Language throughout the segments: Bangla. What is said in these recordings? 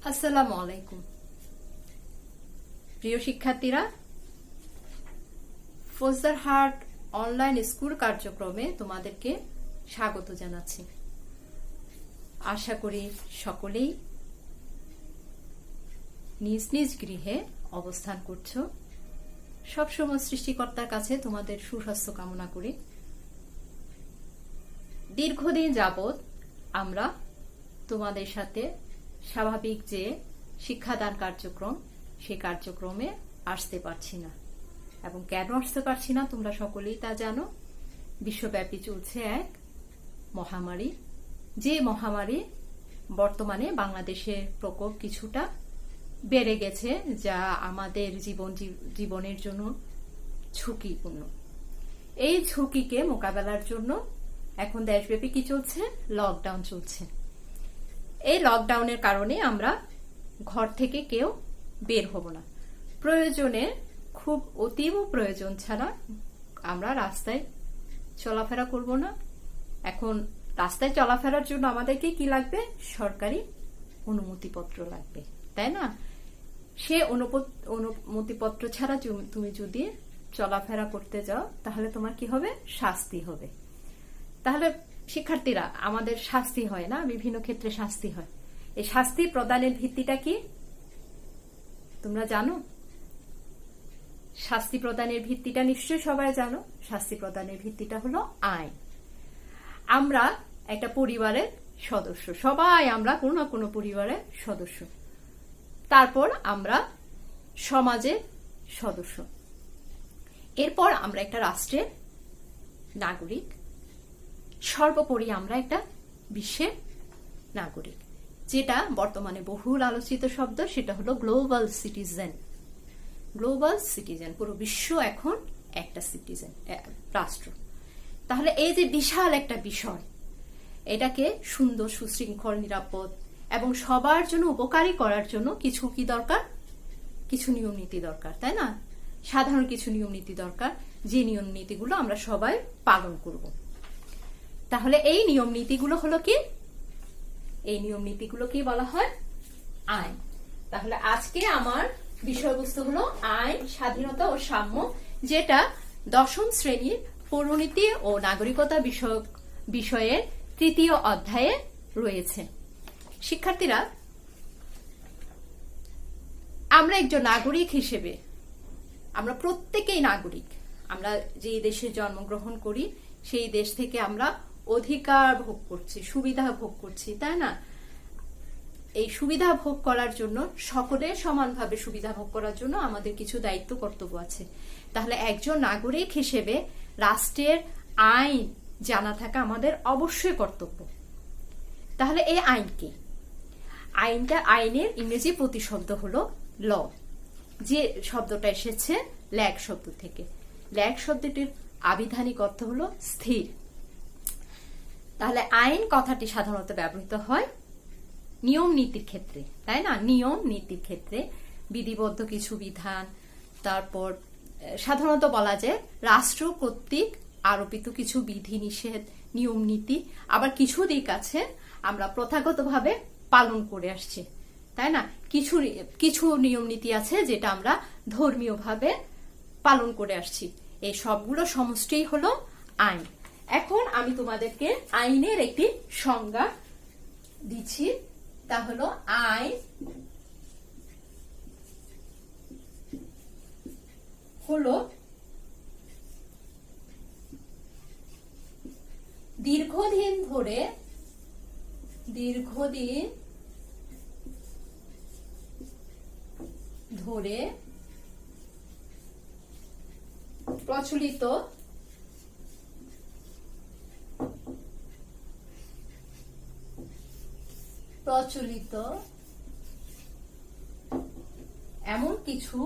আসসালামু আলাইকুম প্রিয় শিক্ষার্থীরা, ফজদারহাট অনলাইন স্কুল কার্যক্রমে তোমাদেরকে স্বাগত জানাচ্ছি। আশা করি সকলেই নিজ নিজ গৃহে অবস্থান করছো। সবসময় সৃষ্টিকর্তার কাছে তোমাদের সুস্বাস্থ্য কামনা করি। দীর্ঘদিন যাবৎ আমরা তোমাদের সাথে স্বাভাবিক যে শিক্ষাদান কার্যক্রম, সেই কার্যক্রমে আসতে পারছি না। এবং কেন আসতে পারছি না তোমরা সকলেই তা জানো। বিশ্বব্যাপী চলছে এক মহামারী, যে মহামারী বর্তমানে বাংলাদেশের প্রকোপ কিছুটা বেড়ে গেছে, যা আমাদের জীবনের জন্য ঝুঁকিপূর্ণ। এই ঝুঁকিকে মোকাবেলার জন্য এখন দেশব্যাপী কি চলছে? লকডাউন চলছে। এই লকডাউনের কারণে আমরা ঘর থেকে কেউ বের হব না। প্রয়োজনে, খুব অতীব প্রয়োজন ছাড়া আমরা রাস্তায় চলাফেরা করব না। এখন রাস্তায় চলাফেরার জন্য আমাদেরকে কি লাগবে? সরকারি অনুমতিপত্র লাগবে, তাই না? সে অনুমতিপত্র ছাড়া তুমি যদি চলাফেরা করতে যাও, তাহলে তোমার কি হবে? শাস্তি হবে। তাহলে শিক্ষার্থীরা, আমাদের শাস্তি হয় না, বিভিন্ন ক্ষেত্রে শাস্তি হয়। এই শাস্তি প্রদানের ভিত্তিটা কি তোমরা জানো? শাস্তি প্রদানের ভিত্তিটা নিশ্চয়ই সবাই জানো। শাস্তি প্রদানের ভিত্তিটা হলো আইন। আমরা একটা পরিবারের সদস্য, সবাই আমরা কোনো না কোনো পরিবারের সদস্য। তারপর আমরা সমাজের সদস্য। এরপর আমরা একটা রাষ্ট্রের নাগরিক। সর্বোপরি আমরা একটা বিশ্বের নাগরিক, যেটা বর্তমানে বহুল আলোচিত শব্দ, সেটা হলো গ্লোবাল সিটিজেন। গ্লোবাল সিটিজেন, পুরো বিশ্ব এখন একটা সিটিজেন, রাষ্ট্র। তাহলে এই যে বিশাল একটা বিষয়, এটাকে সুন্দর, সুশৃঙ্খল, নিরাপদ এবং সবার জন্য উপকারী করার জন্য কিছু কি দরকার? কিছু নিয়ম নীতি দরকার, তাই না? সাধারণ কিছু নিয়ম নীতি দরকার, যে নিয়ম নীতিগুলো আমরা সবাই পালন করব। তাহলে এই নিয়ম নীতিগুলো হলো কি? এই নিয়ম নীতিগুলো কি বলা হয়? আইন। তাহলে আজকে আমার বিষয়বস্তু হলো আইন, স্বাধীনতা ও সাম্য, যেটা দশম শ্রেণীর পৌরনীতি ও নাগরিকতা বিষয়ের তৃতীয় অধ্যায়ে রয়েছে। শিক্ষার্থীরা, আমরা একজন নাগরিক হিসেবে, আমরা প্রত্যেকেই নাগরিক। আমরা যে দেশে জন্মগ্রহণ করি, সেই দেশ থেকে আমরা অধিকার ভোগ করছি, সুবিধা ভোগ করছি, তাই না? এই সুবিধা ভোগ করার জন্য, সকলের সমানভাবে সুবিধা ভোগ করার জন্য আমাদের কিছু দায়িত্ব, কর্তব্য আছে। তাহলে একজন নাগরিক হিসেবে রাষ্ট্রের আইন জানা থাকা আমাদের অবশ্যই কর্তব্য। তাহলে এই আইন কি? আইনের ইংরেজি প্রতিশব্দ হলো ল, যে শব্দটা এসেছে ল্যাগ শব্দ থেকে। ল্যাগ শব্দটির আবিধানিক অর্থ হলো স্থির। তাহলে আইন কথাটি সাধারণত ব্যবহৃত হয় নিয়ম নীতির ক্ষেত্রে, তাই না? নিয়ম নীতির ক্ষেত্রে বিধিবদ্ধ কিছু বিধান, তারপর সাধারণত বলা যায় রাষ্ট্র কর্তৃক আরোপিত কিছু বিধি নিষেধ, নিয়ম নীতি। আবার কিছু দিক আছে আমরা প্রথাগতভাবে পালন করে আসছি, তাই না? কিছু নিয়ম নীতি আছে যেটা আমরা ধর্মীয়ভাবে পালন করে আসছি। এই সবগুলো সমষ্টি হলো আইন। এখন আমি তোমাদেরকে আইনের একটি সংজ্ঞা দিচ্ছি। তা হলো, আইন হলো দীর্ঘদিন ধরে প্রচলিত এমন কিছু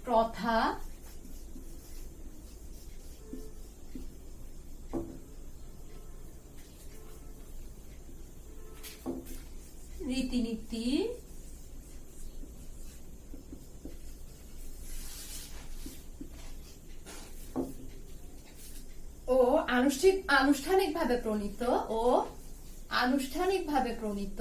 প্রথা, রীতিনীতি, আনুষ্ঠানিকভাবে প্রণীত ও আনুষ্ঠানিকভাবে প্রণীত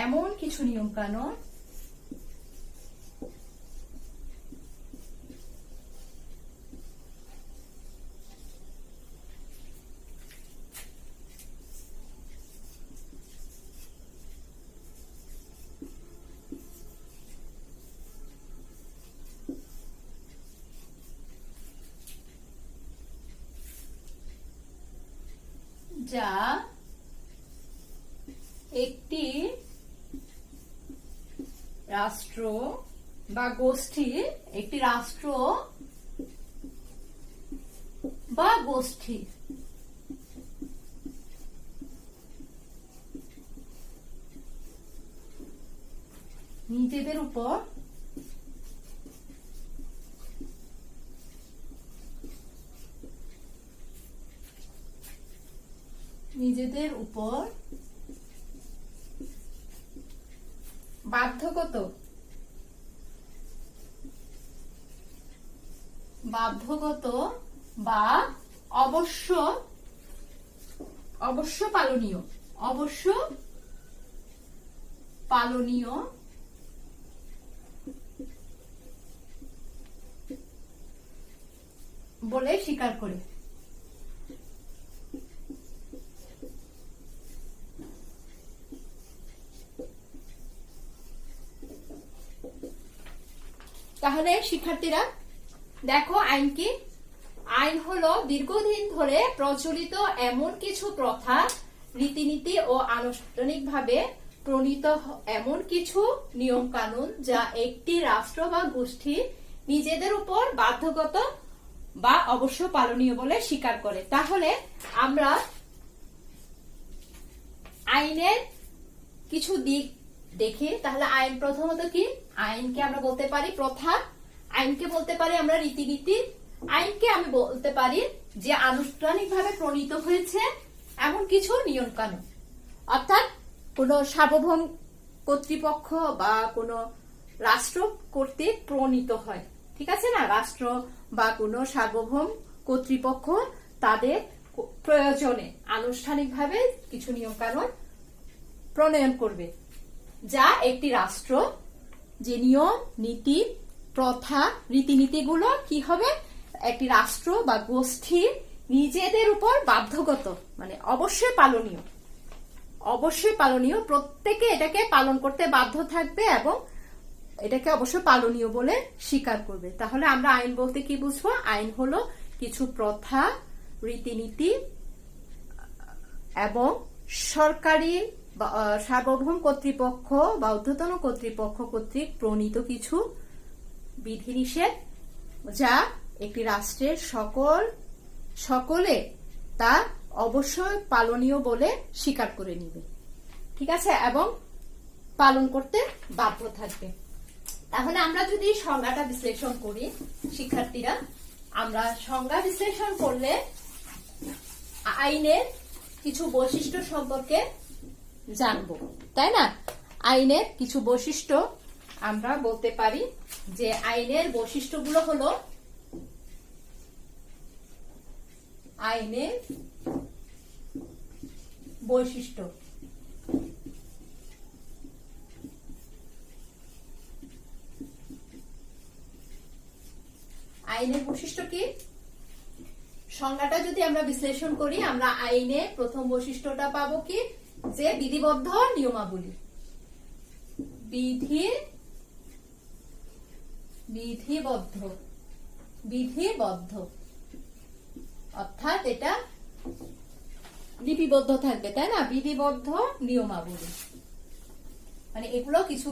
এমন কিছু নিয়ম কানুন যা একটি রাষ্ট্র বা গোষ্ঠী নিজেদের উপর বাধ্যগত বা অবশ্য পালনীয় বলে স্বীকার করে। তাহলে শিক্ষার্থীরা দেখো আইন কি? আইন হলো দীর্ঘদিন ধরে প্রচলিত এমন কিছু প্রথা, রীতিনীতি ও আনুষ্ঠানিকভাবে প্রণীত এমন কিছু নিয়ম কানুন যা একটি রাষ্ট্র বা গোষ্ঠী নিজেদের উপর বাধ্যগত বা অবশ্য পালনীয় বলে স্বীকার করে। তাহলে আমরা আইনের কিছু দিক দেখি। তাহলে আইন প্রথমত কি? আইনকে আমরা বলতে পারি প্রথা, আইনকে বলতে পারি আমরা রীতিনীতি, আইনকে আমি বলতে পারি যে আনুষ্ঠানিকভাবে প্রণীত হয়েছে এমন কিছু নিয়ম কানুন, অর্থাৎ কোন সার্বভৌম কর্তৃপক্ষ বা কোন রাষ্ট্র কর্তৃক প্রণীত হয়। ঠিক আছে না? রাষ্ট্র বা কোন সার্বভৌম কর্তৃপক্ষ তাদের প্রয়োজনে আনুষ্ঠানিকভাবে কিছু নিয়ম কানুন প্রণয়ন করবে, যা একটি রাষ্ট্র যে নিয়ম নীতি প্রথা রীতিনীতিগুলো কি হবে, একটি রাষ্ট্র বা গোষ্ঠী নিজেদের উপর বাধ্যগত, মানে অবশ্যই পালনীয়, প্রত্যেকে এটাকে পালন করতে বাধ্য থাকবে এবং এটাকে অবশ্যই পালনীয় বলে স্বীকার করবে। তাহলে আমরা আইন বলতে কি বুঝবো? আইন হলো কিছু প্রথা, রীতিনীতি এবং সরকারি সার্বভৌম কর্তৃপক্ষ বা ঊর্ধ্বতন কর্তৃপক্ষ কর্তৃক প্রণীত কিছু বিধিনিষেধ, যা একটি রাষ্ট্রের সকলে তা অবশ্যই পালনীয় বলে স্বীকার করে নিবে। ঠিক আছে? এবং পালন করতে বাধ্য থাকবে। তাহলে আমরা যদি সংজ্ঞাটা বিশ্লেষণ করি শিক্ষার্থীরা, আমরা সংজ্ঞা বিশ্লেষণ করলে আইনের কিছু বৈশিষ্ট্য সম্পর্কে জানবো, তাই না? আইনের কিছু বৈশিষ্ট্য আমরা বলতে পারি যে আইনের বৈশিষ্ট্যগুলো হলো আইনের বৈশিষ্ট্য। আইনের বৈশিষ্ট্য কি? সংজ্ঞাটা যদি আমরা বিশ্লেষণ করি, আমরা আইনে প্রথম বৈশিষ্ট্যটা পাবো কি? যে বিধিবদ্ধ নিয়মাবলী, বিধিবদ্ধ অর্থাৎ এটা লিপিবদ্ধ থাকবে, তাই না? বিধিবদ্ধ নিয়মাবলী মানে এগুলো কিছু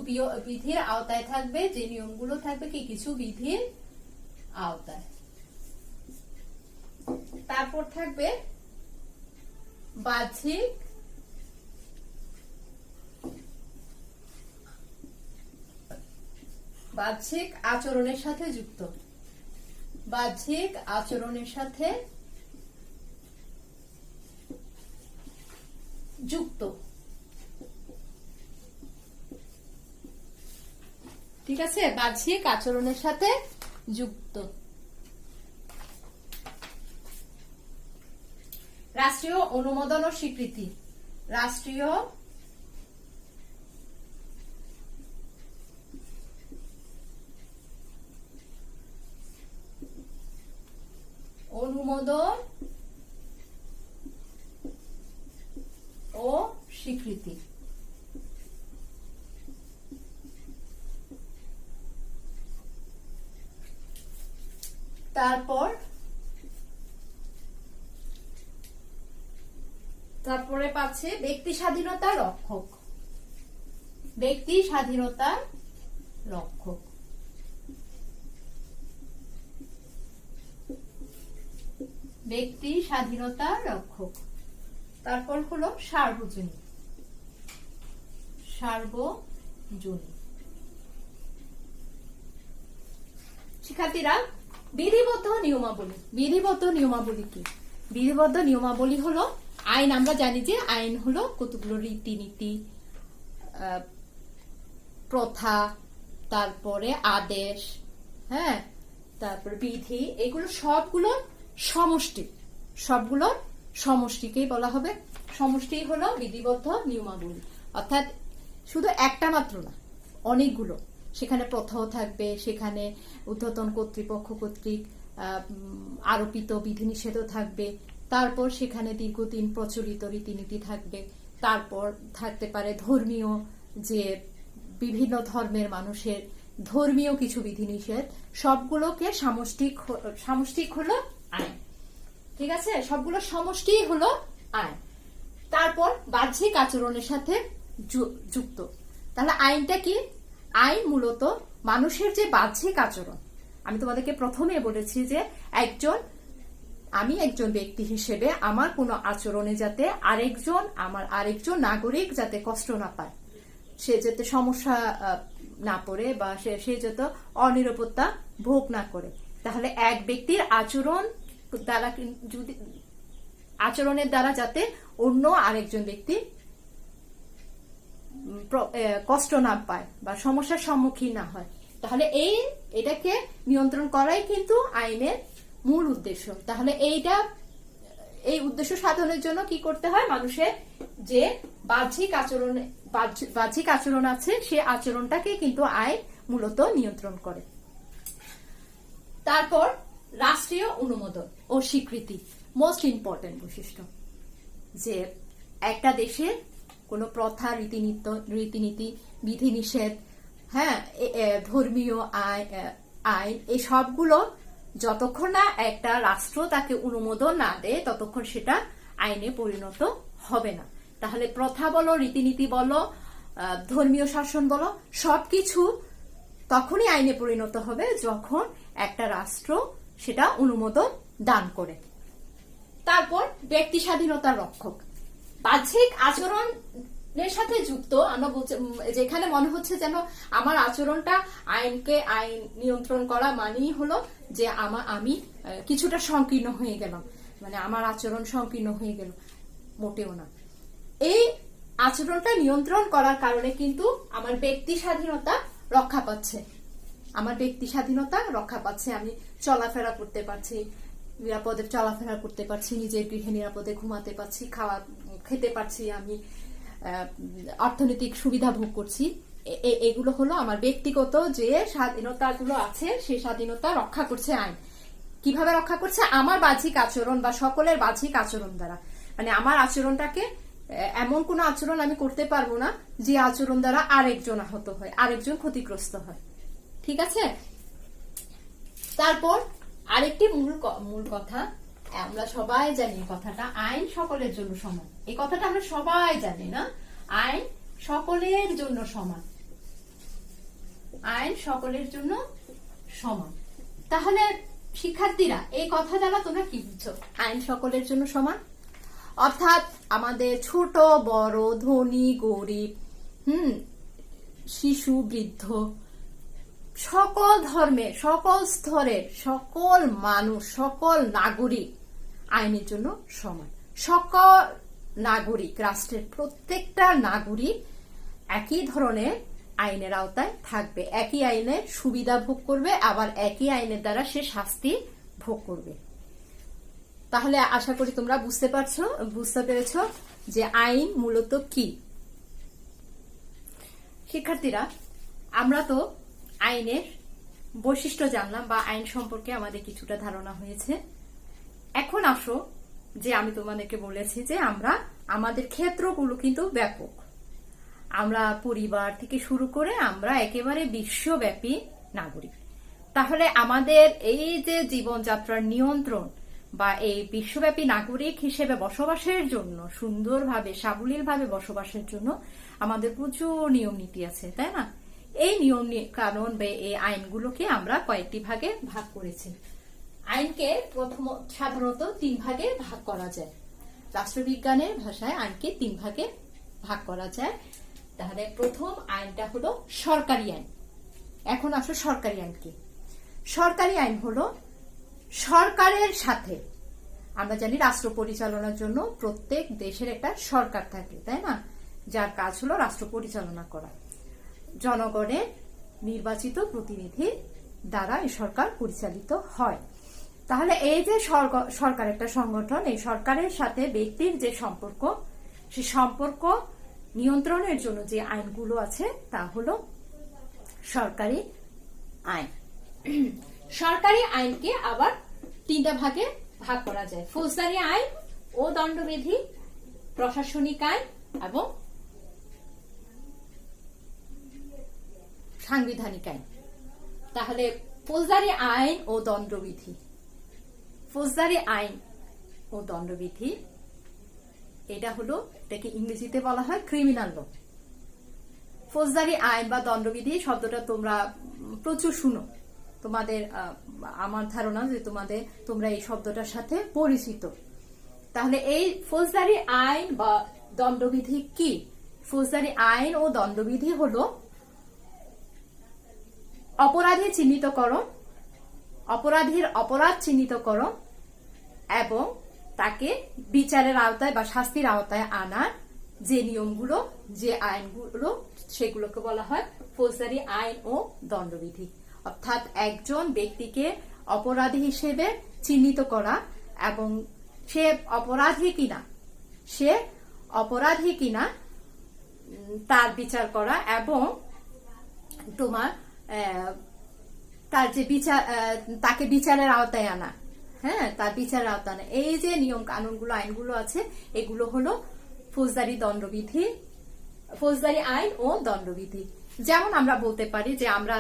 বিধির আওতায় থাকবে, যে নিয়মগুলো থাকবে কি কিছু বিধির আওতায়। তারপর থাকবে বাহ্যিক আচরণের সাথে যুক্ত, বাহ্যিক আচরণের সাথে যুক্ত। ঠিক আছে, বাহ্যিক আচরণের সাথে যুক্ত। রাষ্ট্রীয় অনুমোদন ও স্বীকৃতি, রাষ্ট্রীয় অনুমোদন ও স্বীকৃতি। তারপরে পাচ্ছে ব্যক্তি স্বাধীনতা রক্ষক, ব্যক্তি স্বাধীনতা রক্ষক। ব্যক্তি স্বাধীনতা রক্ষক। তারপর হলো সার্বজনীন, সার্বজনীন। শিক্ষার্থীরা, বিধিবদ্ধ নিয়মাবলী, বিধিবদ্ধ নিয়মাবলী কি? বিধিবদ্ধ নিয়মাবলী হলো আইন। আমরা জানি যে আইন হলো কতগুলো রীতিনীতি, প্রথা, তারপরে আদেশ, হ্যাঁ, তারপর বিধি, এগুলো সবগুলো সমষ্টি, সবগুলোর সমষ্টিকেই বলা হবে, সমষ্টি হলো বিধিবদ্ধ নিয়মাবলী। অর্থাৎ শুধু একটা মাত্র না, অনেকগুলো। সেখানে প্রথাও থাকবে, সেখানে ঊর্ধ্বতন কর্তৃপক্ষ কর্তৃক আরোপিত বিধিনিষেধও থাকবে, তারপর সেখানে দীর্ঘদিন প্রচলিত রীতিনীতি থাকবে, তারপর থাকতে পারে ধর্মীয়, যে বিভিন্ন ধর্মের মানুষের ধর্মীয় কিছু বিধিনিষেধ, সবগুলোকে সামষ্টিক হলো আইন। ঠিক আছে, সবগুলো সমষ্টি হলো আইন। তারপর বাহ্যিক আচরণের সাথে যুক্ত। তাহলে আইনটা কি? আইন মূলত মানুষের যে বাহ্যিক আচরণ। আমি তোমাদেরকে প্রথমে বলেছি যে আমি একজন ব্যক্তি হিসেবে আমার কোনো আচরণে যাতে আরেকজন নাগরিক যাতে কষ্ট না পায়, সে যাতে সমস্যা না পড়ে, বা সে যাতে অনিরাপত্তা ভোগ না করে। তাহলে এক ব্যক্তির আচরণের দ্বারা যাতে অন্য আরেকজন ব্যক্তি কষ্ট না পায় বা সমস্যার সম্মুখীন না হয়, তাহলে এটাকে নিয়ন্ত্রণ করাই কিন্তু আইনের মূল উদ্দেশ্য। তাহলে এই উদ্দেশ্য সাধনের জন্য কি করতে হয়? মানুষের যে বাহ্যিক আচরণ আছে, সে আচরণটাকে কিন্তু আইন মূলত নিয়ন্ত্রণ করে। তারপর রাষ্ট্রীয় অনুমোদন ও স্বীকৃতি, মোস্ট ইম্পর্টেন্ট বৈশিষ্ট্য। যে একটা দেশের কোন প্রথা, রীতিনীতি, বিধিনিষেধ, হ্যাঁ, ধর্মীয় আইন, এই সবগুলো যতক্ষণ না একটা রাষ্ট্র তাকে অনুমোদন না দেয়, ততক্ষণ সেটা আইনে পরিণত হবে না। তাহলে প্রথা বলো, রীতিনীতি বলো, ধর্মীয় শাসন বলো, সবকিছু তখনই আইনে পরিণত হবে যখন একটা রাষ্ট্র সেটা অনুমোদন দান করে। তারপর ব্যক্তি স্বাধীনতার রক্ষক, বাহ্যিক আচরণের সাথে যুক্ত। আমরা যেখানে মনে হচ্ছে যেন আমার আচরণটা আইন নিয়ন্ত্রণ করা মানেই হলো যে আমি কিছুটা সংকীর্ণ হয়ে গেলাম, মানে আমার আচরণ সংকীর্ণ হয়ে গেল, মোটেও না। এই আচরণটা নিয়ন্ত্রণ করার কারণে কিন্তু আমার ব্যক্তি স্বাধীনতা রক্ষা পাচ্ছে, আমার ব্যক্তি স্বাধীনতা রক্ষা পাচ্ছে। আমি চলাফেরা করতে পারছি, নিরাপদে চলাফেরা করতে পারছি, নিজের গৃহে নিরাপদে ঘুমাতে পারছি, খেতে পারছি, আমি অর্থনৈতিক সুবিধা ভোগ করছি। এগুলো হলো আমার ব্যক্তিগত যে স্বাধীনতাগুলো আছে, সেই স্বাধীনতা রক্ষা করছে আইন। কিভাবে রক্ষা করছে? আমার বাহ্যিক আচরণ বা সকলের বাহ্যিক আচরণ দ্বারা। মানে আমার আচরণটাকে, এমন কোন আচরণ আমি করতে পারবো না যে আচরণ দ্বারা আরেকজন আহত হয়, আরেকজন ক্ষতিগ্রস্ত হয়। ঠিক আছে। তারপর আরেকটি মূল কথা, আমরা সবাই জানি কথাটা, আইন সকলের জন্য সমান। এই কথাটা আমরা সবাই জানি না? আইন সকলের জন্য সমান, আইন সকলের জন্য সমান। তাহলে শিক্ষার্থীরা, এই কথা দ্বারা তোমরা কি বুঝছো? আইন সকলের জন্য সমান অর্থাৎ আমাদের ছোট বড়, ধনী গরিব, শিশু বৃদ্ধ, সকল ধর্মের, সকল স্তরের, সকল মানুষ, সকল নাগরিক আইনের জন্য সমান। সকল নাগরিক, রাষ্ট্রের প্রত্যেকটা নাগরিক একই ধরনের আইনের আওতায় থাকবে, একই আইনের সুবিধা ভোগ করবে, আবার একই আইনের দ্বারা সে শাস্তি ভোগ করবে। তাহলে আশা করি তোমরা বুঝতে পেরেছ যে আইন মূলত কি। শিক্ষার্থীরা, আমরা তো আইনের বৈশিষ্ট্য জানলাম বা আইন সম্পর্কে আমাদের কিছুটা ধারণা হয়েছে। এখন আসো যে আমি তোমাদেরকে বলেছি যে আমাদের ক্ষেত্রগুলো কিন্তু ব্যাপক। আমরা পরিবার থেকে শুরু করে আমরা একেবারে বিশ্বব্যাপী নাগরিক। তাহলে আমাদের এই যে জীবনযাত্রার নিয়ন্ত্রণ বা এই বিশ্বব্যাপী নাগরিক হিসেবে বসবাসের জন্য, সুন্দরভাবে সাবলীলভাবে বসবাসের জন্য আমাদের প্রচুর নিয়ম নীতি আছে, তাই না? এই নিয়ম কানুন বা এই আইনগুলোকে আমরা কয়েকটি ভাগে ভাগ করেছি। আইনকে সাধারণত 3 ভাগে ভাগ করা যায়। রাষ্ট্রবিজ্ঞানের ভাষায় আইনকে 3 ভাগে ভাগ করা যায়। তাহলে প্রথম আইনটা হলো সরকারি আইন। এখন আসো সরকারি আইন কি। সরকারি আইন হলো সরকারের সাথে, আমরা জানি রাষ্ট্র পরিচালনার জন্য প্রত্যেক দেশের একটা সরকার থাকে, তাই না? যার কাজ হলো রাষ্ট্র পরিচালনা করা। জনগণের নির্বাচিত প্রতিনিধি দ্বারা এই সরকার পরিচালিত হয়। তাহলে এই যে সরকার একটা সংগঠন, এই সরকারের সাথে ব্যক্তির যে সম্পর্ক, সেই সম্পর্ক নিয়ন্ত্রণের জন্য যে আইনগুলো আছে তা হলো সরকারি আইন। সরকারি আইনকে আবার 3টা ভাগে ভাগ করা যায়: ফৌজদারি আইন ও দণ্ডবিধি, প্রশাসনিক আইন এবং সাংবিধানিক আইন। তাহলে ফৌজদারি আইন ও দণ্ডবিধি। ফৌজদারি আইন ও দণ্ডবিধি এটাকে ইংরেজিতে বলা হয় ক্রিমিনাল ল। ফৌজদারি আইন বা দণ্ডবিধি শব্দটা তোমরা প্রচুর শুনো। তোমাদের আমার ধারণা যে তোমরা এই শব্দটার সাথে পরিচিত। তাহলে এই ফৌজদারি আইন বা দণ্ডবিধি কি? ফৌজদারি আইন ও দণ্ডবিধি হলো অপরাধী চিহ্নিতকরণ, অপরাধীর অপরাধ চিহ্নিতকরণ এবং তাকে বিচারের আওতায় বা শাস্তির আওতায় আনার যে নিয়মগুলো, যে আইনগুলো, সেগুলোকে বলা হয় ফৌজদারি আইন ও দণ্ডবিধি। অর্থাৎ একজন ব্যক্তিকে অপরাধী হিসেবে চিহ্নিত করা এবং সে অপরাধী কিনা তার বিচার করা এবং তাকে বিচারের আওতায় আনা। হ্যাঁ, তার বিচারের আওতায় আনা। এই যে নিয়ম কানুনগুলো, আইনগুলো আছে, এগুলো হলো ফৌজদারি আইন ও দণ্ডবিধি। যেমন আমরা বলতে পারি যে আমরা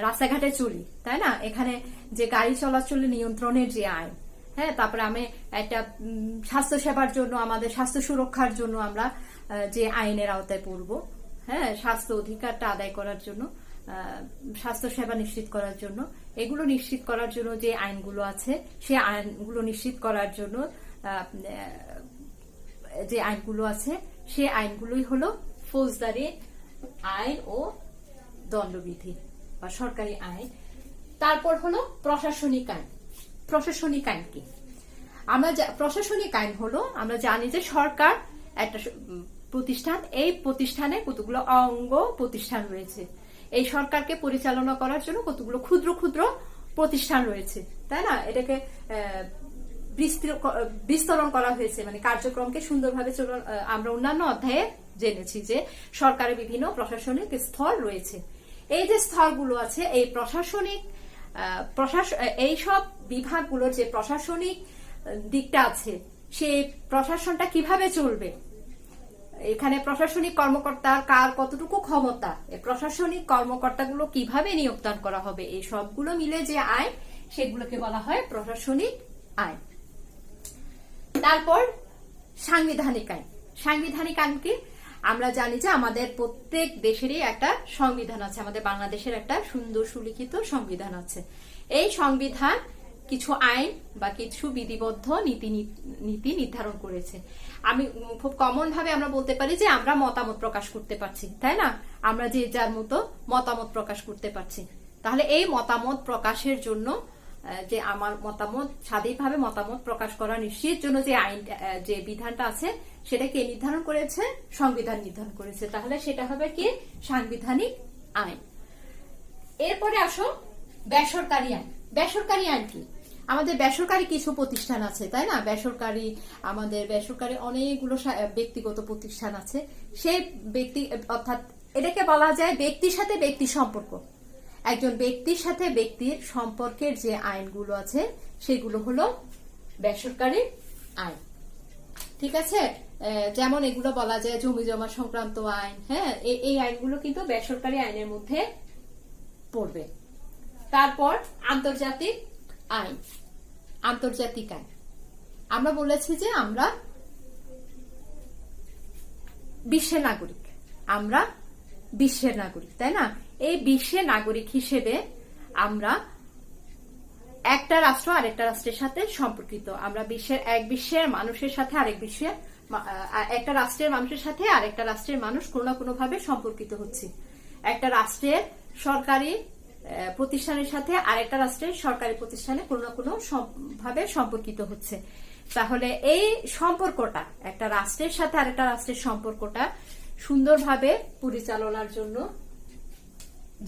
রাস্তাঘাটে চলি, তাই না? এখানে যে গাড়ি চলাচলের নিয়ন্ত্রণের যে আইন, হ্যাঁ, তারপরে আমি একটা স্বাস্থ্য সেবার জন্য, আমাদের স্বাস্থ্য সুরক্ষার জন্য আমরা যে আইনের আওতায় পড়ব, হ্যাঁ, স্বাস্থ্য অধিকারটা আদায় করার জন্য, স্বাস্থ্য সেবা নিশ্চিত করার জন্য, এগুলো নিশ্চিত করার জন্য যে আইনগুলো আছে, সেই আইনগুলো নিশ্চিত করার জন্য যে আইনগুলো আছে, সেই আইনগুলোই হলো ফৌজদারি আইন ও দণ্ডবিধি বা সরকারি আইন। তারপর হলো প্রশাসনিক আইন। প্রশাসনিক আইন কি? প্রশাসনিক আইন হলো, আমরা জানি যে সরকার একটা প্রতিষ্ঠান, এই প্রতিষ্ঠানে কতগুলো অঙ্গ প্রতিষ্ঠান রয়েছে। এই সরকারকে পরিচালনা করার জন্য কতগুলো ক্ষুদ্র ক্ষুদ্র প্রতিষ্ঠান রয়েছে, তাই না? এটাকে বিস্তরণ করা হয়েছে, মানে কার্যক্রমকে সুন্দরভাবে আমরা অন্যান্য অধ্যায়ে জেনেছি যে সরকারের বিভিন্ন প্রশাসনিক স্তর রয়েছে। এই যে স্তরগুলো আছে, এই এই সব বিভাগগুলোর যে প্রশাসনিক দিকটা আছে, সেই প্রশাসনটা কিভাবে চলবে, এখানে প্রশাসনিক কর্মকর্তার কার কতটুকু ক্ষমতা, এই প্রশাসনিক কর্মকর্তাগুলো কিভাবে নিয়োগদান করা হবে, এই সবগুলো মিলে যে আইন, সেগুলোকে বলা হয় প্রশাসনিক আইন। তারপর সাংবিধানিক আইন। সাংবিধানিক আইন কি? আমরা জানি যে আমাদের প্রত্যেক দেশেরই একটা সংবিধান আছে। আমাদের বাংলাদেশের একটা সুন্দর সুলিখিত সংবিধান আছে। এই সংবিধান কিছু আইন বা কিছু বিধিবদ্ধ নীতি নির্ধারণ করেছে। আমি খুব কমন ভাবে আমরা বলতে পারি যে আমরা মতামত প্রকাশ করতে পারছি, তাই না? আমরা যে যার মতো মতামত প্রকাশ করতে পারছি। তাহলে এই মতামত প্রকাশের জন্য, যে আমার মতামত স্বাধীনভাবে মতামত প্রকাশ করা নিশ্চিত জন্য যে আইন, যে বিধানটা আছে সেটা কে নির্ধারণ করেছে? সংবিধান নির্ধারণ করেছে। তাহলে সেটা হবে কি? সাংবিধানিক আইন। এরপরে আসো বেসরকারি আইন। বেসরকারি আইন কি? আমাদের বেসরকারি কিছু প্রতিষ্ঠান আছে, তাই না? আমাদের বেসরকারি অনেকগুলো ব্যক্তিগত প্রতিষ্ঠান আছে। সেই ব্যক্তি, অর্থাৎ এটাকে বলা যায় ব্যক্তির সাথে ব্যক্তির সম্পর্ক। একজন ব্যক্তির সাথে ব্যক্তির সম্পর্কের যে আইনগুলো আছে সেগুলো হলো বেসরকারি আইন। ঠিক আছে? যেমন এগুলো বলা যায় জমি জমা সংক্রান্ত আইন। হ্যাঁ, এই আইনগুলো কিন্তু বেসরকারি আইনের মধ্যে পড়বে। তারপর আন্তর্জাতিক আইন। আন্তর্জাতিক আইন, আমরা বলেছি যে আমরা বিশ্বের নাগরিক, আমরা বিশ্বের নাগরিক, তাই না? এই বিশ্বের নাগরিক হিসেবে আমরা একটা রাষ্ট্র আরেকটা রাষ্ট্রের সাথে সম্পর্কিত। আমরা এক বিশ্বের মানুষের সাথে একটা রাষ্ট্রের মানুষের সাথে আরেকটা রাষ্ট্রের মানুষ কোনো না কোনো ভাবে সম্পর্কিত হচ্ছে। একটা রাষ্ট্রের সরকারি প্রতিষ্ঠানের সাথে আরেকটা রাষ্ট্রের সরকারি প্রতিষ্ঠানে কোনো না কোনো ভাবে সম্পর্কিত হচ্ছে। তাহলে এই সম্পর্কটা, একটা রাষ্ট্রের সাথে আরেকটা রাষ্ট্রের সম্পর্কটা সুন্দরভাবে পরিচালনার জন্য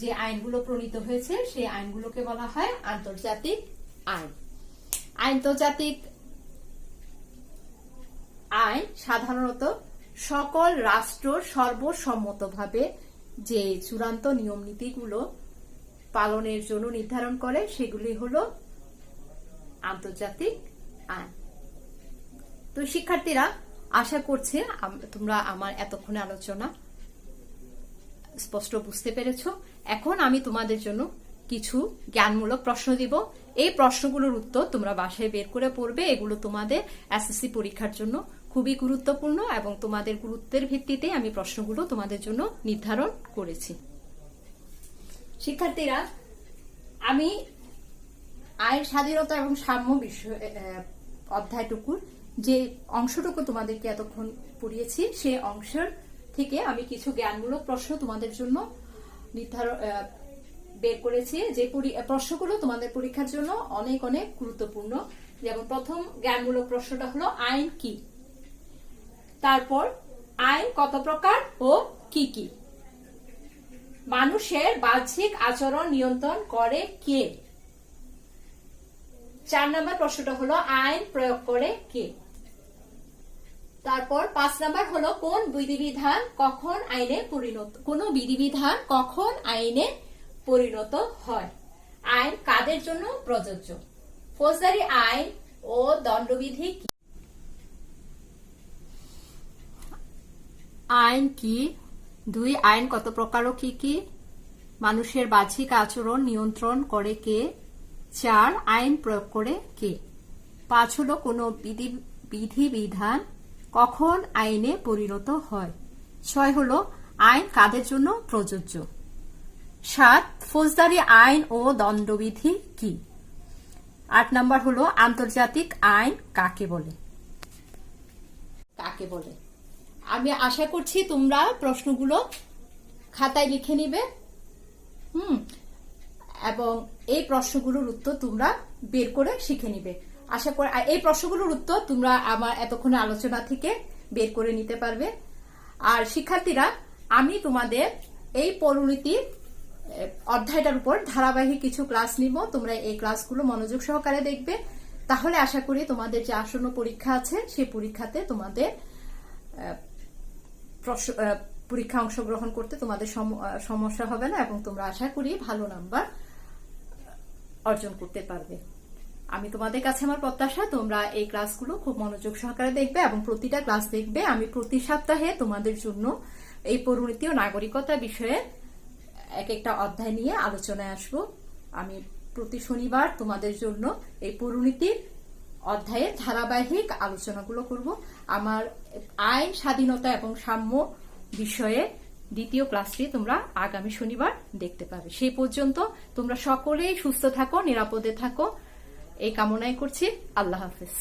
যে আইনগুলো প্রণীত হয়েছে সেই আইনগুলোকে বলা হয় আন্তর্জাতিক আইন। আন্তর্জাতিক আইন সাধারণত সকল রাষ্ট্র সর্বসম্মতভাবে যে চূড়ান্ত নিয়ম নীতিগুলো পালনের জন্য নির্ধারণ করে সেগুলি হলো আন্তর্জাতিক আইন। তো শিক্ষার্থীরা, আশা করছি তোমরা আমার এতক্ষণে আলোচনা স্পষ্ট বুঝতে পেরেছো। এখন আমি তোমাদের জন্য কিছু জ্ঞানমূলক প্রশ্ন দিব। এই প্রশ্নগুলোর উত্তর তোমরা বাসায় বের করে পড়বে। এগুলো তোমাদের এসএসসি পরীক্ষার জন্য খুবই গুরুত্বপূর্ণ এবং তোমাদের গুরুত্বের ভিত্তিতে আমি প্রশ্নগুলো তোমাদের জন্য নির্ধারণ করেছি। শিক্ষার্থীরা, আমি আইন, স্বাধীনতা এবং সাম্য বিষয় অধ্যায়টুকুর যে অংশটুকু তোমাদেরকে এতক্ষণ পড়িয়েছি সেই অংশের থেকে আমি কিছু জ্ঞানমূলক প্রশ্ন তোমাদের জন্য বের করেছি, যে প্রশ্নগুলো তোমাদের পরীক্ষার জন্য অনেক অনেক গুরুত্বপূর্ণ। যেমন প্রথম জ্ঞানমূলক প্রশ্নটা হলো আইন কি, তারপর আইন কত প্রকার ও কি কি, মানুষের বাহ্যিক আচরণ নিয়ন্ত্রণ করে কে, 4 নম্বর প্রশ্নটা হলো আইন প্রয়োগ করে কে, তারপর 5 নম্বর হলো কোন বিধিবিধান কখন আইনে পরিণত হয়, আইন কাদের জন্য প্রযোজ্য, ফৌজদারি আইন ও দণ্ডবিধি কি, আইন কি, 2 আইন কত প্রকার ও কি কি, মানুষের বাহ্যিক আচরণ নিয়ন্ত্রণ করে কে, 4 আইন প্রয়োগ করে কে, 5 হলো কোন বিধিবিধান কখন আইনে পরিণত হয়, 6 হলো আইন কাদের জন্য প্রযোজ্য, 7 ফৌজদারি আইন ও দণ্ডবিধি কি, 8 নম্বর হলো আন্তর্জাতিক আইন কাকে বলে। আমি আশা করছি তোমরা প্রশ্নগুলো খাতায় লিখে নিবে এবং এই প্রশ্নগুলোর উত্তর তোমরা বের করে শিখে নিবে। আশা করি এই প্রশ্নগুলোর উত্তর তোমরা আমার এতক্ষণে আলোচনা থেকে বের করে নিতে পারবে। আর শিক্ষার্থীরা, আমি তোমাদের এই পরিণতির অধ্যায়টার উপর ধারাবাহিক কিছু ক্লাস নিব। তোমরা এই ক্লাসগুলো মনোযোগ সহকারে দেখবে, তাহলে আশা করি তোমাদের যে আসন্ন পরীক্ষা আছে সেই পরীক্ষাতে তোমাদের পরীক্ষা অংশগ্রহণ করতে তোমাদের সমস্যা হবে না এবং তোমরা আশা করি ভালো নাম্বার অর্জন করতে পারবে। আমি তোমাদের কাছে আমার প্রত্যাশা তোমরা এই ক্লাসগুলো খুব মনোযোগ সহকারে দেখবে এবং প্রতিটা ক্লাস দেখবে। আমি প্রতি সপ্তাহে তোমাদের জন্য এই পরিণতি ও নাগরিকতা বিষয়ে এক একটা অধ্যায় নিয়ে আলোচনায় আসব। আমি প্রতি শনিবার তোমাদের জন্য এই পরিণতির অধ্যায়ের ধারাবাহিক আলোচনাগুলো করব। আমার আইন, স্বাধীনতা এবং সাম্য বিষয়ে দ্বিতীয় ক্লাসটি তোমরা আগামী শনিবার দেখতে পাবে। সেই পর্যন্ত তোমরা সকলেই সুস্থ থাকো, নিরাপদে থাকো, এই কামনাই করছি। আল্লাহ হাফেজ।